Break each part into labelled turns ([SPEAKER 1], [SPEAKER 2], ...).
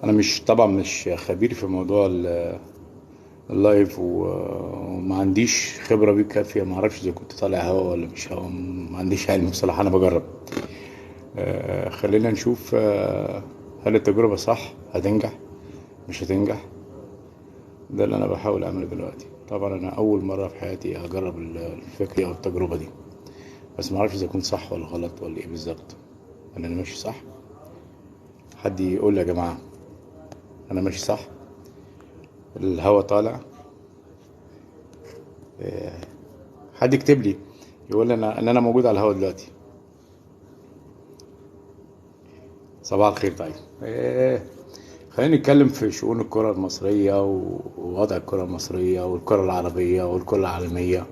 [SPEAKER 1] انا مش طبعا مش خبير في موضوع اللايف وما عنديش خبره بيه كافيه. ما اعرفش اذا كنت طالع هوا ولا مش هوا. ما عنديش علم بصراحه، انا بجرب. خلينا نشوف. هل التجربه صح؟ هتنجح؟ مش هتنجح؟ ده اللي انا بحاول اعمله دلوقتي. طبعا انا اول مره في حياتي اجرب الفكره او التجربه دي، بس ما اعرفش اذا كنت صح ولا غلط ولا ايه بالظبط. هل انا ماشي صح؟ حد يقول لي يا جماعه، انا ماشي صح؟ الهوا طالع؟ حد يكتب لي يقول لي ان انا موجود على الهوا دلوقتي. صباح الخير. طيب، خلينا نتكلم في شؤون الكرة المصرية ووضع الكرة المصرية والكرة العربية والكرة العالمية.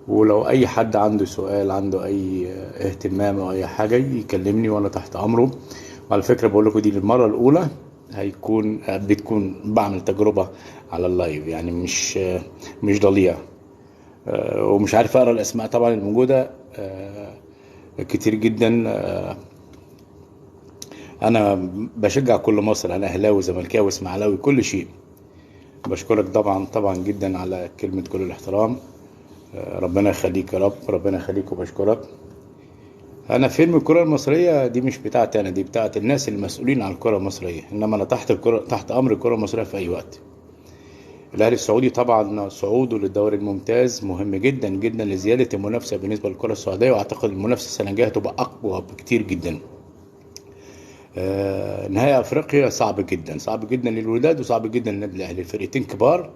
[SPEAKER 1] ولو أي حد عنده سؤال، عنده أي اهتمام أو أي حاجة، يكلمني وأنا تحت أمره. وعلى فكرة بقول لكم دي للمرة الأولى بتكون بعمل تجربة على اللايف، يعني مش ضليع. ومش عارف أقرأ الأسماء طبعا الموجودة كتير جدا. انا بشجع كل مصر، انا اهلاوي زملكاوي اسماعيلاوي كل شيء. بشكرك طبعا طبعا جدا على كلمة كل الاحترام. ربنا يخليك يا رب، ربنا يخليك، وبشكرك. انا فيلم الكرة المصرية دي مش بتاعتي انا، دي بتاعت الناس المسؤولين عن الكرة المصرية، انما انا تحت امر الكرة المصرية في اي وقت. الاهلي السعودي طبعا صعوده للدوري الممتاز مهم جدا جدا لزيادة المنافسة بالنسبة للكرة السعودية، واعتقد المنافسة السنة الجاية هتبقى اقوى بكتير جدا. نهائي افريقيا صعب جدا، صعب جدا للوداد وصعب جدا للنادي الاهلي. الفرقتين كبار،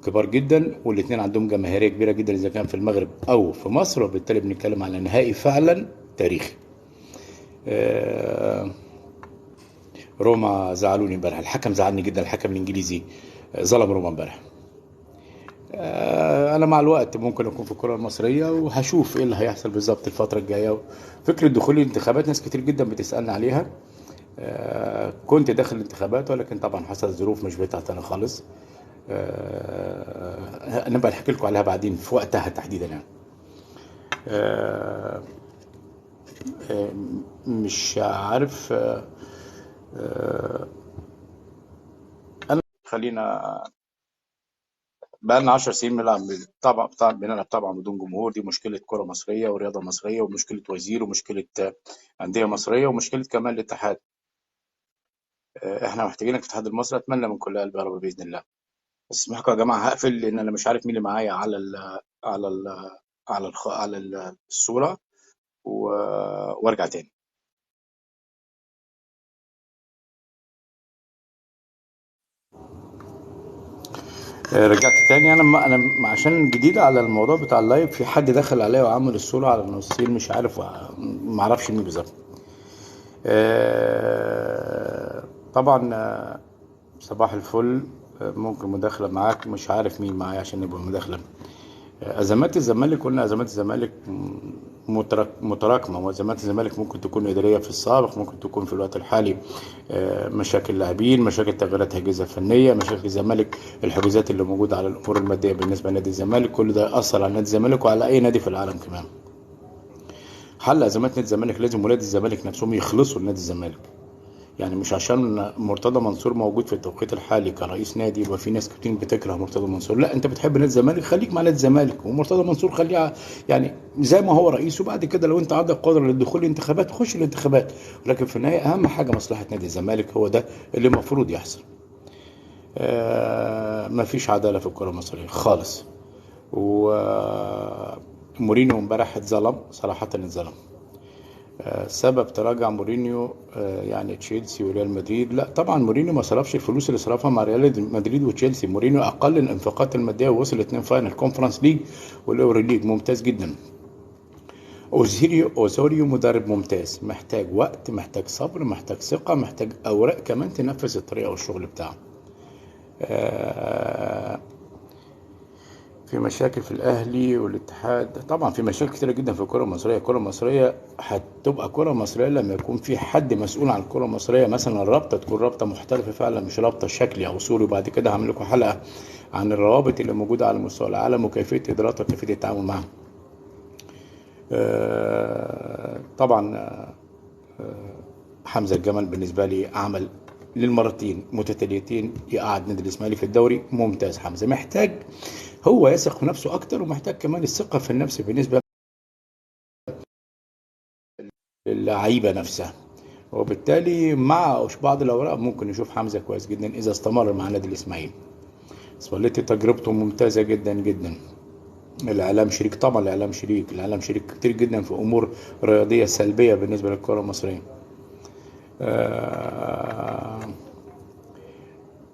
[SPEAKER 1] كبار جدا، والاثنين عندهم جماهيريه كبيره جدا اذا كان في المغرب او في مصر، وبالتالي بنتكلم على نهائي فعلا تاريخي. آه، روما زعلوني امبارح، الحكم زعلني جدا، الحكم الانجليزي ظلم روما امبارح. انا مع الوقت ممكن اكون في الكره المصريه وهشوف ايه اللي هيحصل بالظبط الفتره الجايه. فكره دخول الانتخابات ناس كتير جدا بتسالني عليها. كنت داخل الانتخابات، ولكن طبعا حصل ظروف مش بتاعتي انا خالص. انا بحكي لكم عليها بعدين في وقتها تحديدا يعني. آه، مش عارف. انا خلينا بقى لنا 10 سنين بنلعب. طبعا بنلعب طبعا بدون جمهور. دي مشكله كره مصريه ورياضه مصريه ومشكله وزير ومشكله انديه مصريه ومشكله كمان الاتحاد. احنا محتاجينك في الاتحاد المصري، اتمنى من كل قلبي يا رب باذن الله. بس اسمحوا يا جماعه هقفل لان انا مش عارف مين اللي معايا على ال على الصوره و... وارجع تاني. رجعت تاني. عشان جديد على الموضوع بتاع اللايف، في حد دخل عليا وعمل الصورة على النصين، مش عارف، ما اعرفش مين بالظبط. طبعا صباح الفل. ممكن مداخلة معاك، مش عارف مين معايا عشان يبقى مداخلة. ازمات الزمالك، قلنا ازمات الزمالك متراكمه، وازمات الزمالك ممكن تكون اداريه في السابق، ممكن تكون في الوقت الحالي مشاكل لاعبين، مشاكل تغييرات اجهزه فنيه، مشاكل الزمالك، الحجوزات اللي موجوده على الامور الماديه بالنسبه لنادي الزمالك. كل ده ياثر على نادي الزمالك وعلى اي نادي في العالم كمان. حل ازمات نادي الزمالك لازم ولاد الزمالك نفسهم يخلصوا لنادي الزمالك. يعني مش عشان مرتضى منصور موجود في التوقيت الحالي كرئيس نادي يبقى في ناس كتير بتكره مرتضى منصور. لا، انت بتحب نادي الزمالك خليك مع نادي الزمالك، ومرتضى منصور خليه يعني زي ما هو رئيس. وبعد كده لو انت عندك قدره للدخول الانتخابات خش الانتخابات، ولكن في النهايه اهم حاجه مصلحه نادي الزمالك، هو ده اللي المفروض يحصل. ما فيش عداله في الكره المصريه خالص. ومورينيو امبارح اتظلم صراحه، اتظلم. سبب تراجع مورينيو يعني تشيلسي وريال مدريد؟ لا طبعا مورينيو ما صرفش الفلوس اللي صرفها مع ريال مدريد وتشيلسي. مورينيو اقل الانفاقات الماديه، ووصل اتنين فاينل كونفرنس ليج والاوري ليج، ممتاز جدا. اوزوريو مدرب ممتاز، محتاج وقت، محتاج صبر، محتاج ثقه، محتاج اوراق كمان تنفذ الطريقه والشغل بتاعه. آه، في مشاكل في الاهلي والاتحاد. طبعا في مشاكل كتيره جدا في الكره المصريه. الكره المصريه هتبقى كره مصريه لما يكون في حد مسؤول عن الكره المصريه، مثلا الرابطه تكون رابطه محترفه فعلا، مش رابطه شكلي او صوري. وبعد كده هعمل لكم حلقه عن الروابط اللي موجوده على مستوى العالم وكيفيه ادارتها وكيفيه التعامل معها. طبعا حمزه الجمل بالنسبه لي عمل للمرتين متتاليتين يقعد نادي الاسماعيلي في الدوري ممتاز. حمزه محتاج هو يثق في نفسه اكتر، ومحتاج كمان الثقه في النفس بالنسبه للعيبه نفسها، وبالتالي مع بعض الاوراق ممكن نشوف حمزه كويس جدا اذا استمر مع نادي الاسماعيلي. سباليتي تجربته ممتازه جدا جدا. الاعلام شريك، طبعا الاعلام شريك، الاعلام شريك كتير جدا في امور رياضيه سلبيه بالنسبه للكره المصريه. آه،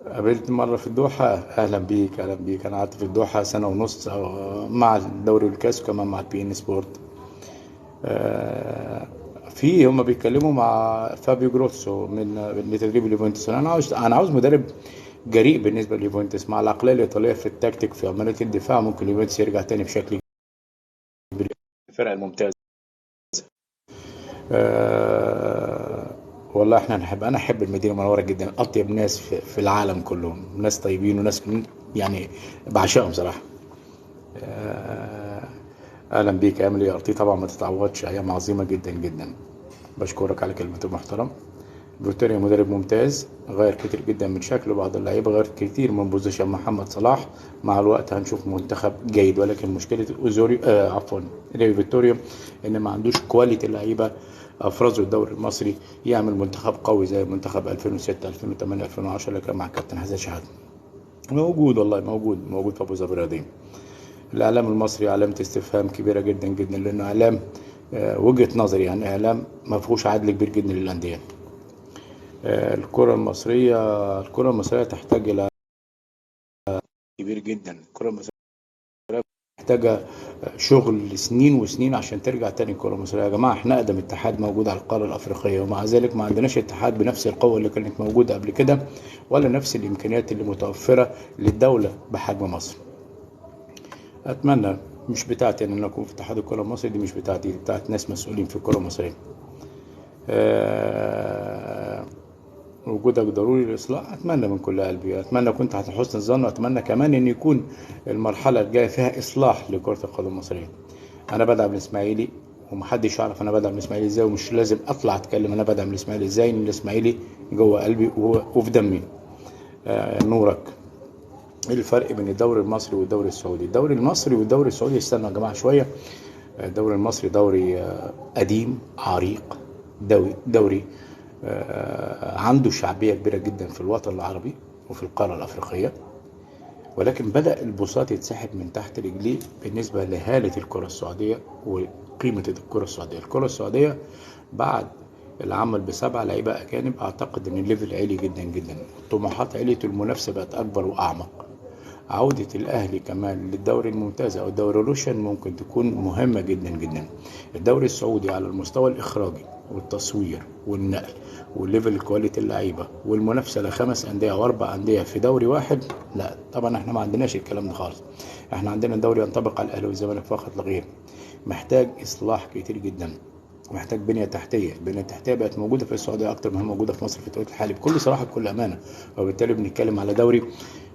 [SPEAKER 1] قابلت مرة في الدوحة. أهلا بيك، أهلا بيك. أنا قعدت في الدوحة سنة ونص مع الدوري والكاس وكمان مع البي إن سبورت. آه، في هم بيتكلموا مع فابيو جروسو من تدريب اليوفنتوس. أنا عاوز مدرب جريء بالنسبة لليوفنتوس مع العقلية الإيطالية في التكتيك في عملية الدفاع. ممكن اليوفنتوس يرجع تاني بشكل كبير. الفرق الممتاز. آه، والله انا احب المدينه المنوره جدا. اطيب ناس في العالم كلهم، ناس طيبين وناس يعني بعشقهم صراحه. آه، اهلا بيك يا املي ارتي. طبعا ما تتعوضش، ايام عظيمه جدا جدا. بشكرك على كلمة المحترم. فيتوريا مدرب ممتاز، غير كتير جدا من شكله بعض اللعيبه، غير كتير من بوزيشن محمد صلاح. مع الوقت هنشوف منتخب جيد، ولكن مشكله اوزوري عفوا فيتوريا ان ما عندوش كواليتي اللعيبه افرزوا الدوري المصري يعمل منتخب قوي زي منتخب 2006 2008 2010 اللي كان مع كابتن حسن شحاته. موجود والله، موجود في ابو ظبي الرياضيه. الاعلام المصري علامه استفهام كبيره جدا جدا، لانه اعلام وجهه نظري يعني اعلام ما فيهوش عدل كبير جدا للانديه. الكره المصريه تحتاج الى كبير جدا. الكره المصريه محتاجه شغل سنين وسنين عشان ترجع تاني الكره المصريه. يا جماعه احنا اقدم اتحاد موجود على القاره الافريقيه، ومع ذلك ما عندناش اتحاد بنفس القوه اللي كانت موجوده قبل كده، ولا نفس الامكانيات اللي متوفره للدوله بحجم مصر. اتمنى، مش بتاعتي ان انا اكون في اتحاد الكره المصري، دي مش بتاعتي، دي بتاعت ناس مسؤولين في الكره المصريه. وجودك ضروري للإصلاح. أتمنى من كل قلبي، أتمنى كنت على حسن الظن، وأتمنى كمان أن يكون المرحلة الجاية فيها إصلاح لكرة القدم المصرية. أنا بدعم الإسماعيلي، ومحدش يعرف أنا بدعم الإسماعيلي إزاي، ومش لازم أطلع أتكلم أنا بدعم الإسماعيلي إزاي، إن الإسماعيلي جوه قلبي وفي دمي. نورك. إيه الفرق بين الدوري المصري والدوري السعودي؟ الدوري المصري والدوري السعودي، استنوا يا جماعة شوية. الدوري المصري دوري قديم عريق، دوري عنده شعبية كبيرة جدا في الوطن العربي وفي القارة الأفريقية، ولكن بدأ البساط يتسحب من تحت رجليه بالنسبة لهالة الكرة السعودية وقيمة الكرة السعودية. الكرة السعودية بعد العمل ب7 لعيبة أجانب أعتقد إن الليفل عالي جدا جدا، الطموحات عليت، المنافسة بقت أكبر وأعمق. عودة الأهلي كمان للدوري الممتاز أو الدوري روشن ممكن تكون مهمة جدا جدا. الدوري السعودي على المستوى الإخراجي والتصوير والنقل والليفل كواليتي اللعيبة والمنافسة ل5 أندية أو 4 أندية في دوري واحد، لا طبعا احنا ما عندناش الكلام ده خالص. احنا عندنا الدوري ينطبق على الأهلي والزمالك فقط لا غير. محتاج إصلاح كتير جدا، محتاج بنية تحتية. البنية التحتية بقت موجودة في السعودية أكتر ما هي موجودة في مصر في الوقت الحالي، بكل صراحة بكل أمانة. وبالتالي بنتكلم على دوري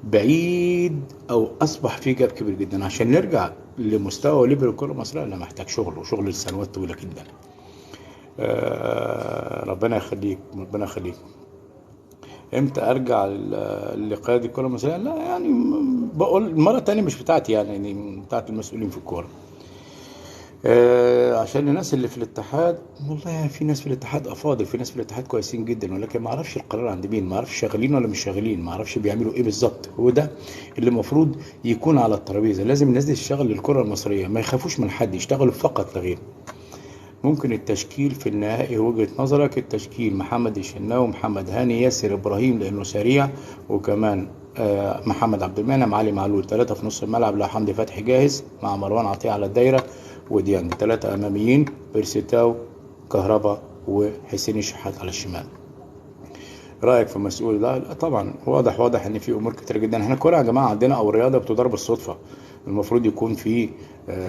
[SPEAKER 1] بعيد أو أصبح فيه جاب كبير جدا. عشان نرجع لمستوى ليفل الكرة المصرية لا، محتاج شغل، وشغل لسنوات طويلة جدا. ربنا يخليك، ربنا يخليك. امتى ارجع لقيادة الكرة المصرية؟ لا يعني بقول مرة تانية مش بتاعتي، يعني بتاعت المسؤولين في الكورة. عشان الناس اللي في الاتحاد، والله في ناس في الاتحاد افاضل، في ناس في الاتحاد كويسين جدا، ولكن ما اعرفش القرار عند مين، ما اعرفش شغالين ولا مش شغالين، ما اعرفش بيعملوا ايه بالظبط. هو ده اللي المفروض يكون على الترابيزه. لازم الناس دي تشتغل للكره المصريه، ما يخافوش من حد، يشتغلوا فقط لا غير. ممكن التشكيل في النهائي وجهة نظرك؟ التشكيل محمد الشناوي، محمد هاني، ياسر ابراهيم لانه سريع، وكمان محمد عبد المنعم، علي معلول. 3 في نص الملعب، لو حمدي فتحي جاهز مع مروان عطية على الدايرة وديانج. 3 اماميين، بيرسيتاو، كهربا، وحسين الشحات على الشمال. رايك في مسؤول؟ لا طبعا واضح ان في امور كتير جدا. احنا الكوره يا جماعه عندنا او الرياضه بتدار بالصدفه. المفروض يكون في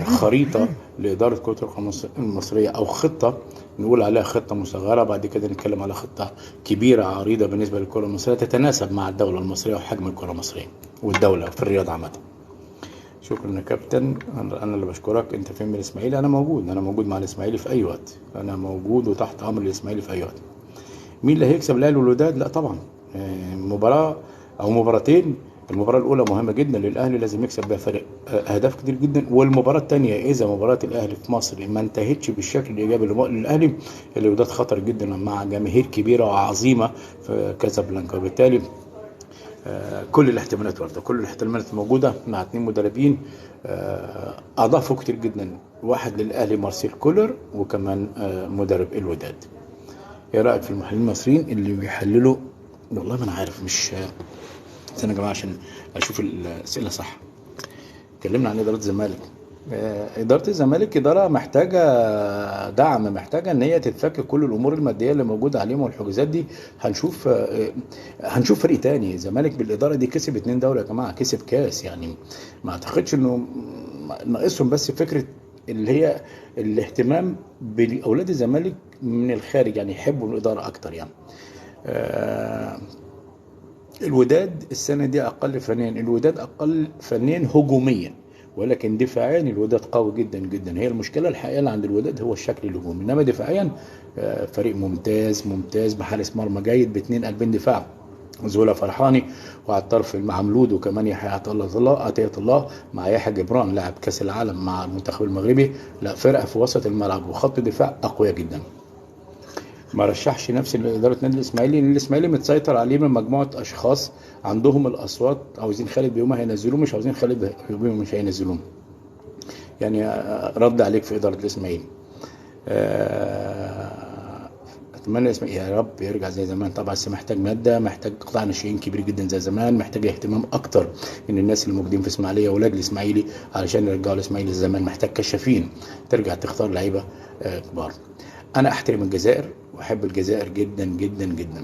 [SPEAKER 1] خريطه لاداره كره القدم المصريه، او خطه نقول عليها خطه مصغره، بعد كده نتكلم على خطه كبيره عريضه بالنسبه للكره المصريه تتناسب مع الدوله المصريه وحجم الكره المصريه والدوله في الرياضه عامه. شكرا يا كابتن. انا اللي بشكرك. انت فين من الاسماعيلي؟ انا موجود مع الاسماعيلي في اي وقت، انا موجود وتحت امر الاسماعيلي في اي وقت. مين اللي هيكسب، الاهلي والوداد؟ لا طبعا مباراة او مباراتين. المباراة الأولى مهمة جدا للأهلي، لازم يكسب بها فرق أهداف كتير جدا. والمباراة الثانية إذا مباراة الأهلي في مصر ما انتهتش بالشكل الإيجابي للأهلي، الوداد خطر جدا مع جماهير كبيرة وعظيمة في كازابلانكا. وبالتالي كل الاحتمالات واردة، كل الاحتمالات موجودة مع اتنين مدربين أضافوا كتير جدا، واحد للأهلي مارسيل كولر، وكمان مدرب الوداد. ايه رأيك في المحللين المصريين اللي بيحللوا؟ والله ما انا عارف، مش استنى يا جماعة عشان اشوف الأسئلة صح. اتكلمنا عن إدارة الزمالك. إدارة الزمالك إدارة محتاجة دعم، محتاجة إن هي تتفك كل الأمور المادية اللي موجودة عليهم والحجوزات دي. هنشوف فريق تاني. الزمالك بالإدارة دي كسب 2 دوري يا جماعة، كسب كاس، يعني ما أعتقدش إنه ناقصهم بس فكرة اللي هي الاهتمام بأولاد الزمالك من الخارج، يعني يحبوا الإدارة أكتر يعني. الوداد السنة دي أقل فنيا، الوداد أقل فنيا هجوميا، ولكن دفاعيا الوداد قوي جدا جدا. هي المشكلة الحقيقية اللي عند الوداد هو الشكل الهجومي، إنما دفاعيا فريق ممتاز ممتاز بحارس مرمى جيد باثنين قلبين دفاع، زولا فرحاني، وعلى الطرف مع مولود، وكمان يحيى عطية الله مع يحيى جبران لاعب كأس العالم مع المنتخب المغربي. لا، فرقة في وسط الملعب وخط دفاع أقوياء جدا. ما رشحش نفسي لإدارة نادي الإسماعيلي، لأن الإسماعيلي متسيطر عليه من مجموعة أشخاص عندهم الأصوات، عاوزين خالد بيومه هينزلوه، مش عاوزين خالد بيومه مش هينزلوه. يعني رد عليك في إدارة الإسماعيلي. اتمنى الاسماعيلي يا رب يرجع زي زمان. طبعا بس محتاج ماده، محتاج قطاع ناشئين كبير جدا زي زمان، محتاج اهتمام اكتر من الناس اللي موجودين في اسماعيليه واولاد الاسماعيلي علشان يرجعوا الاسماعيلي زمان. محتاج كشافين ترجع تختار لعيبه كبار. انا احترم الجزائر واحب الجزائر جدا جدا جدا.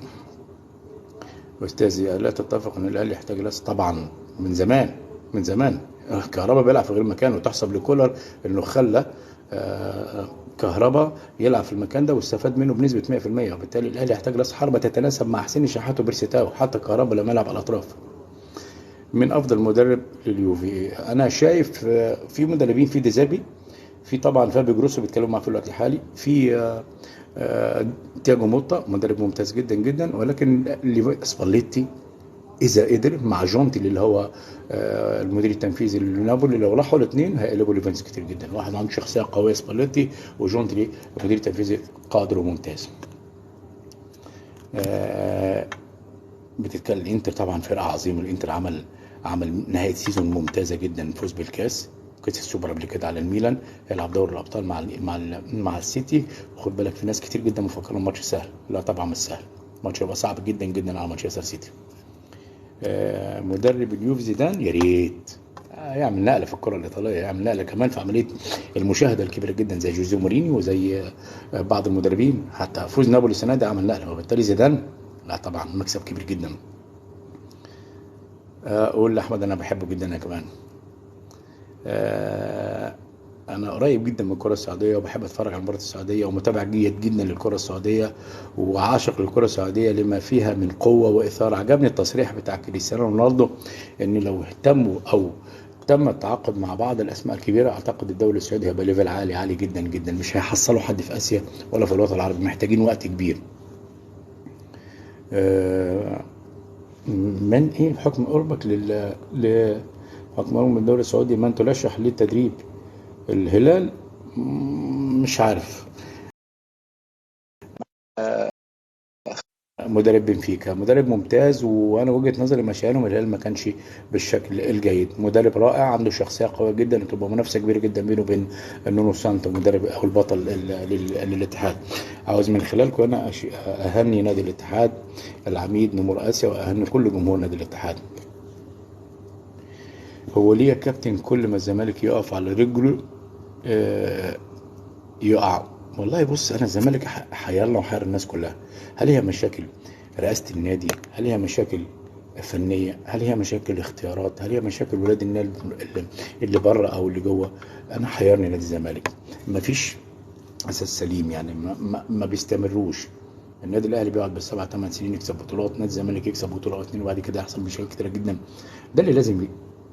[SPEAKER 1] استاذي لا تتفق ان الاهلي يحتاج لاس؟ طبعا من زمان من زمان. كهربا بيلعب في غير مكانه، وتحسب لكولر انه خلى كهربا يلعب في المكان ده واستفاد منه بنسبه 100%. وبالتالي الاهلي يحتاج راس حربه تتناسب مع حسين الشحات وبيرسيتاو. حتى كهربا لما يلعب على الاطراف. من افضل مدرب لليوفي انا شايف في مدربين، في ديزابي، في طبعا فابي جروسو بيتكلموا معاه في الوقت الحالي، في تياجو موتا مدرب ممتاز جدا جدا، ولكن سباليتي اذا قدر مع جونتي اللي هو المدير التنفيذي لنابولي، لو راحوا الاثنين هيقلبوا ليفانس كتير جدا. واحد عنده شخصيه قويه سباليتي، وجونتي المدير التنفيذي قادر وممتاز. بتتكلم الانتر طبعا فرقه عظيمه. الانتر عمل نهايه سيزون ممتازه جدا، فوز بالكاس، كاس السوبر قبل كده على الميلان، هيلعب دوري الابطال مع السيتي. وخد بالك في ناس كتير جدا مفكرين الماتش سهل، لا طبعا مش سهل، الماتش هيبقى صعب جدا جدا على مانشستر سيتي. مدرب اليوفي زيدان يا ريت يعمل نقله في الكره الايطاليه، يعمل نقله كمان في عمليه المشاهده الكبيره جدا زي جوزيه مورينيو وزي بعض المدربين. حتى فوز نابولي السنه دي عمل نقله، وبالتالي زيدان لا طبعا مكسب كبير جدا. اقول لاحمد انا بحبه جدا انا كمان. انا قريب جدا من الكره السعوديه وبحب اتفرج على المباريات السعوديه، ومتابع جيد جدا للكره السعوديه، وعاشق للكره السعوديه لما فيها من قوه واثاره. عجبني التصريح بتاع كريستيانو رونالدو ان لو اهتموا او تم التعاقد مع بعض الاسماء الكبيره، اعتقد الدوري السعودي هيبقى ليفل عالي عالي جدا جدا، مش هيحصلوا حد في اسيا ولا في الوطن العربي، محتاجين وقت كبير. من ايه حكم قربك حكم من الدوري السعودي من ترشح للتدريب الهلال؟ مش عارف. مدرب بنفيكا مدرب ممتاز، وانا وجهة نظري مشيانه من الهلال ما كانش بالشكل الجيد. مدرب رائع عنده شخصيه قويه جدا، تبقى منافسه كبيره جدا بينه وبين نونو سانتو مدرب او البطل للاتحاد. عاوز من خلالكم انا اهني نادي الاتحاد، العميد نمور اسيا، واهني كل جمهور نادي الاتحاد. هو ليه يا كابتن كل ما الزمالك يقف على رجله يقع؟ والله بص، انا الزمالك حيرنا وحير الناس كلها. هل هي مشاكل رئاسه النادي؟ هل هي مشاكل فنيه؟ هل هي مشاكل اختيارات؟ هل هي مشاكل ولاد النادي اللي بره او اللي جوه؟ انا حيرني نادي الزمالك، مفيش اساس سليم، يعني ما بيستمروش. النادي الاهلي بيقعد بالسبع 8 سنين يكسب بطولات، نادي الزمالك يكسب بطوله او اتنين وبعد كده يحصل مشاكل كتيره جدا. ده اللي لازم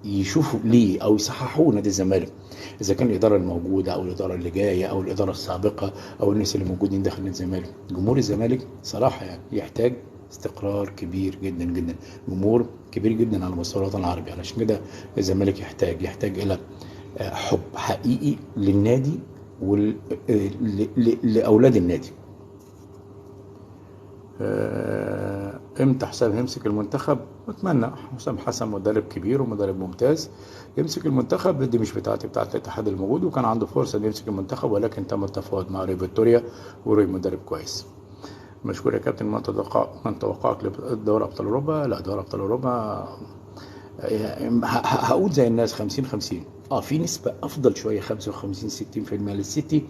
[SPEAKER 1] يشوفوا ليه او يصححوا نادي الزمالك، اذا كان الاداره الموجوده او الاداره اللي جايه او الاداره السابقه او الناس اللي موجودين داخل نادي الزمالك. جمهور الزمالك صراحه يعني يحتاج استقرار كبير جدا جدا، جمهور كبير جدا على مستوى الوطن العربي. علشان كده الزمالك يحتاج الى حب حقيقي للنادي لاولاد النادي. امتى حسام هيمسك المنتخب؟ اتمنى. حسام حسن مدرب كبير ومدرب ممتاز، يمسك المنتخب. دي مش بتاعتي، بتاعت الاتحاد الموجود، وكان عنده فرصه ان يمسك المنتخب، ولكن تم التفاوض مع روي فيكتوريا، وروي مدرب كويس. مشكور يا كابتن. من توقعك لدوري ابطال اوروبا؟ لا، دوري ابطال اوروبا هقول زي الناس 50-50. في نسبة افضل شوية 55-60% للسيتي،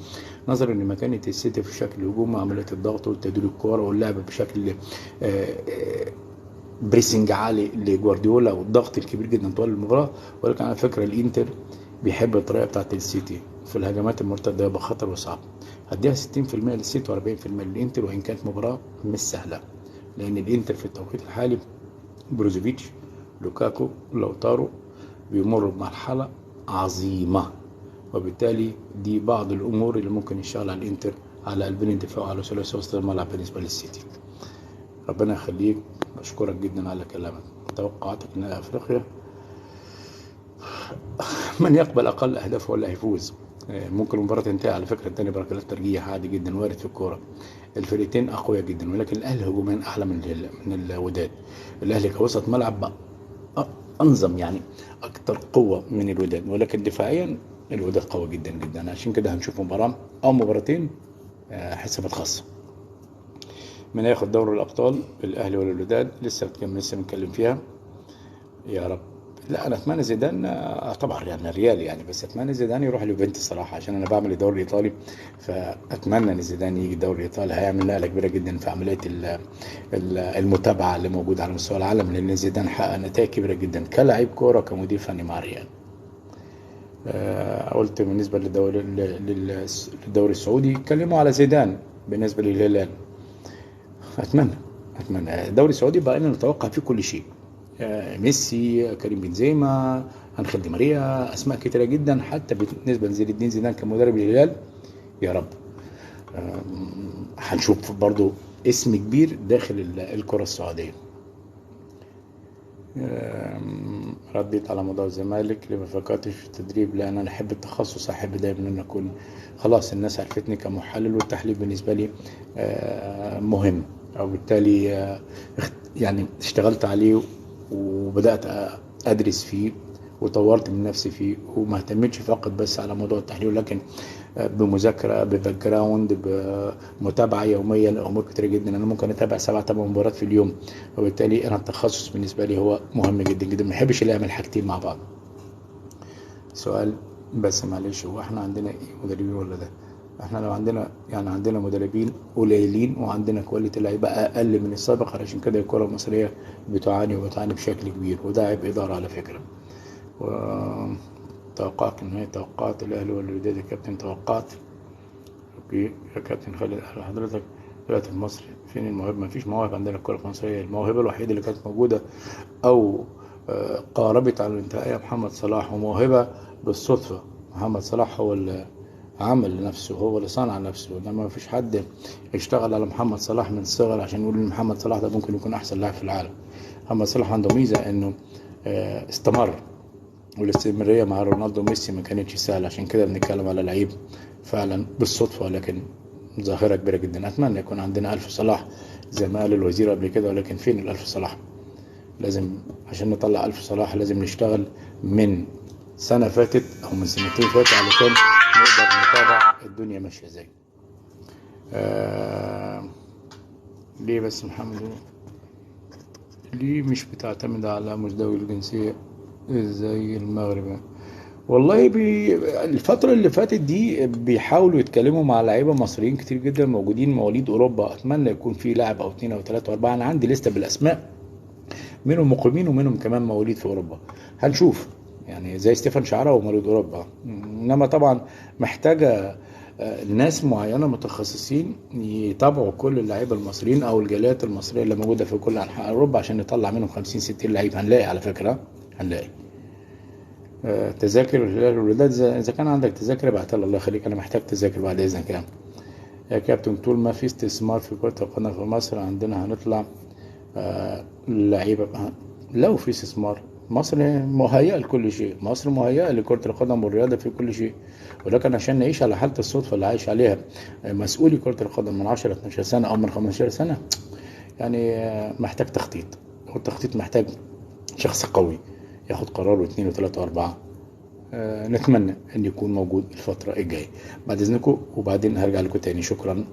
[SPEAKER 1] نظرا لمكانة السيتي في شكل الهجوم وعملية الضغط والتدوير الكورة واللعب بشكل بريسنج عالي لجوارديولا والضغط الكبير جدا طوال المباراة. ولكن على فكرة الانتر بيحب الطريقة بتاعت السيتي في الهجمات المرتدة، يبقى خطر وصعب. هديها 60% للسيتي و40% للانتر، وان كانت مباراة مش سهلة، لان الانتر في التوقيت الحالي بروزوفيتش، لوكاكو، لوتارو بيمروا بمرحلة عظيمة، وبالتالي دي بعض الأمور اللي ممكن يشتغل على الإنتر على قلبين الدفاع وعلى ثلاثي وسط الملعب بالنسبة للسيتي. ربنا يخليك، بشكرك جدا على كلامك. توقعاتك إن أفريقيا من يقبل أقل أهداف هو اللي هيفوز. ممكن المباراة تنتهي على فكرة تاني بركلات ترجيح عادي جدا، وارد في الكورة. الفريقين أقوياء جدا، ولكن الأهلي هجوميا أحلى من الوداد. الأهلي كوسط ملعب بقى انظم، يعني اكتر قوه من الوداد، ولكن دفاعيا الوداد قوي جدا جدا. عشان كده هنشوف مباراه او مباراتين حسابات خاصه. من هياخد دوري الابطال، الاهلي ولا الوداد؟ لسه بنتكلم فيها. يا رب. لا، انا اتمنى زيدان طبعا يعني الريال يعني، بس اتمنى زيدان يروح اليوفنتوس الصراحه، عشان انا بعمل الدوري الايطالي، فاتمنى ان زيدان يجي الدوري الايطالي. هيعمل نقله كبيره جدا في عمليه المتابعه اللي موجوده على مستوى العالم، لان زيدان حقق نتائج كبيره جدا كلاعب كوره كمدير فني مع الريال. قلت بالنسبه للدوري السعودي اتكلموا على زيدان. بالنسبه للهلال اتمنى الدوري السعودي بقى لنا نتوقع فيه كل شيء. ميسي، كريم بنزيما، انخيل دي ماريا، اسماء كتيره جدا، حتى بالنسبه لزين الدين زيدان كمدرب للهلال. يا رب. هنشوف برضو اسم كبير داخل الكره السعوديه. رديت على موضوع الزمالك اللي ما فكرتش في التدريب، لان انا احب التخصص، احب دايما ان اكون خلاص الناس عرفتني كمحلل، والتحليل بالنسبه لي مهم، او بالتالي يعني اشتغلت عليه وبدات ادرس فيه وطورت من نفسي فيه، وما اهتمتش فقط بس على موضوع التحليل، لكن بمذاكره، بباك جراوند، بمتابعه يوميه لامور كتير جدا. انا ممكن اتابع 7-8 مباريات في اليوم، وبالتالي انا التخصص بالنسبه لي هو مهم جدا جدا. ما بحبش اللي يعمل حاجتين مع بعض. سؤال بس معلش، هو احنا عندنا ايه، مدربين ولا ده؟ احنا لو عندنا مدربين قليلين، وعندنا كواليتي لعيبه اقل من السابق، علشان كده الكره المصريه بتعاني بشكل كبير، وده عيب اداره على فكره. توقعت النهاية، توقعت الاهلي ولا الوداد يا كابتن؟ توقعت. اوكي يا كابتن خالد، حضرتك دلوقتي في مصر فين الموهبه؟ ما فيش مواهب عندنا الكره المصريه. الموهبه الوحيده اللي كانت موجوده او قاربت على الانتهاء يا محمد صلاح، وموهبه بالصدفه. محمد صلاح هو اللي عمل لنفسه، هو اللي صنع نفسه، انما ما فيش حد اشتغل على محمد صلاح من الصغر عشان يقول ان محمد صلاح ده ممكن يكون احسن لاعب في العالم. محمد صلاح عنده ميزه انه استمر، والاستمرارية مع رونالدو وميسي ما كانتش سهلة. عشان كده بنتكلم على لعيب فعلا بالصدفة، لكن ظاهرة كبيرة جدا. أتمنى يكون عندنا ألف صلاح زي ما قال الوزير قبل كده، ولكن فين الألف صلاح؟ لازم عشان نطلع ألف صلاح لازم نشتغل من سنة فاتت أو من سنتين فاتت، علشان نقدر نتابع الدنيا ماشية ازاي. ليه بس محمد، ليه مش بتعتمد على مزدوج الجنسية زي المغرب؟ والله الفترة اللي فاتت دي بيحاولوا يتكلموا مع لعيبة مصريين كتير جدا موجودين مواليد أوروبا. أتمنى يكون في لاعب أو 2 أو 3 أو 4، أنا عندي لستة بالأسماء، منهم مقيمين ومنهم كمان مواليد في أوروبا. هنشوف يعني زي ستيفان شعراوي مواليد أوروبا، إنما طبعا محتاجة ناس معينة متخصصين يتابعوا كل اللعيبة المصريين أو الجاليات المصرية اللي موجودة في كل أنحاء أوروبا، عشان نطلع منهم 50-60 لعيب. هنلاقي على فكرة، هنلاقي. تذاكر الولاد، إذا كان عندك تذاكر ابعتها لي، الله يخليك، أنا محتاج تذاكر بعد إذنك يعني. يا كابتن، طول ما في استثمار في كرة القدم في مصر عندنا هنطلع لعيبة. لو في استثمار، مصر مهيئة لكل شيء، مصر مهيئة لكرة القدم والرياضة في كل شيء، ولكن عشان نعيش على حالة الصدفة اللي عايش عليها مسؤولي كرة القدم من 10 12 سنة أو من 15 سنة، يعني محتاج تخطيط، والتخطيط محتاج شخص قوي ياخد قرار واثنين وثلاثة وأربعة. نتمنى أن يكون موجود الفترة الجاية بعد إذنكم، وبعدين هرجع لكم تاني. شكرا.